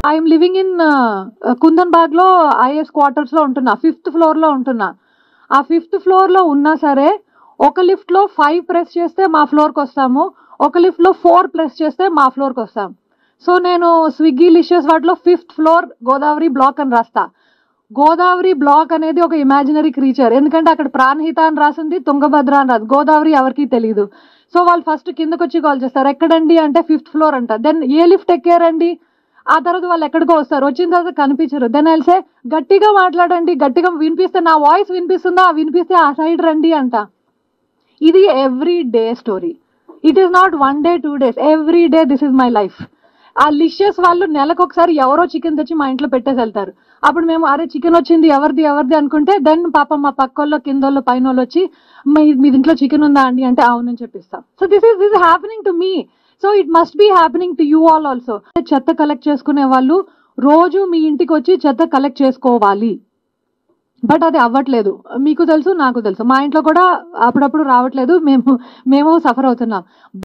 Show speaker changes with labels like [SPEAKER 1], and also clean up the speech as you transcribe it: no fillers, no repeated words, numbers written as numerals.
[SPEAKER 1] I'm living in kundan బాగ్ లో is quarters లో ఉంటున్నా, 5th ఫ్లోర్ లో ఉంటున్నా. ఆ 5th ఫ్లోర్ లో ఉన్నా సరే ఒక లిఫ్ట్ లో 5 ప్రెస్ చేస్తే మా ఫ్లోర్ కి వస్తాము, ఒక లిఫ్ట్ లో 4 ప్రెస్ చేస్తే మా ఫ్లోర్ కి వస్తాం. సో నేను స్విగ్గీ లిషియస్ వాటిలో 5th ఫ్లోర్ గోదావరి బ్లాక్ అని రాస్తా. గోదావరి బ్లాక్ అనేది ఒక ఇమాజినరీ క్రీచర్, ఎందుకంటే అక్కడ ప్రాణహిత అని రాసింది, తుంగభద్ర అని రాదు, గోదావరి ఎవరికి తెలియదు. సో వాళ్ళు ఫస్ట్ కిందకు వచ్చి కాల్ చేస్తారు, ఎక్కడండి అంటే 5th ఫ్లోర్ అంట. దెన్ ఏ లిఫ్ట్ ఎక్కారండి, ఆ తర్వాత వాళ్ళు ఎక్కడికో వస్తారు, వచ్చిన తర్వాత కనిపించరు. దెన్ ఐల్సే గట్టిగా మాట్లాడండి, గట్టిగా వినిపిస్తే, నా వాయిస్ వినిపిస్తుందా, వినిపిస్తే ఆ సైడ్ రండి అంట. ఇది every day story. It is not 1 day 2 days, every day this is my life. ఆ లిషియస్ వాళ్ళు నెలకు ఒకసారి ఎవరో చికెన్ తెచ్చి మా ఇంట్లో పెట్టేసి వెళ్తారు. అప్పుడు మేము అరే చికెన్ వచ్చింది ఎవరిది ఎవరిది అనుకుంటే, దెన్ పాపం మా పక్కోళ్ళు కిందోళ్ళు పైన వాళ్ళు వచ్చి మీ ఇంట్లో చికెన్ ఉందా అండి అంటే అవునని చెప్పిస్తాం. So this is happening to me. So it must be happening to you all also. చెత్త కలెక్ట్ చేసుకునే వాళ్ళు రోజు మీ ఇంటికి వచ్చి చెత్త కలెక్ట్ చేసుకోవాలి. బట్ అది అవ్వట్లేదు, మీకు తెలుసు నాకు తెలుసు, మా ఇంట్లో కూడా అప్పుడప్పుడు రావట్లేదు, మేము సఫర్ అవుతున్నాం.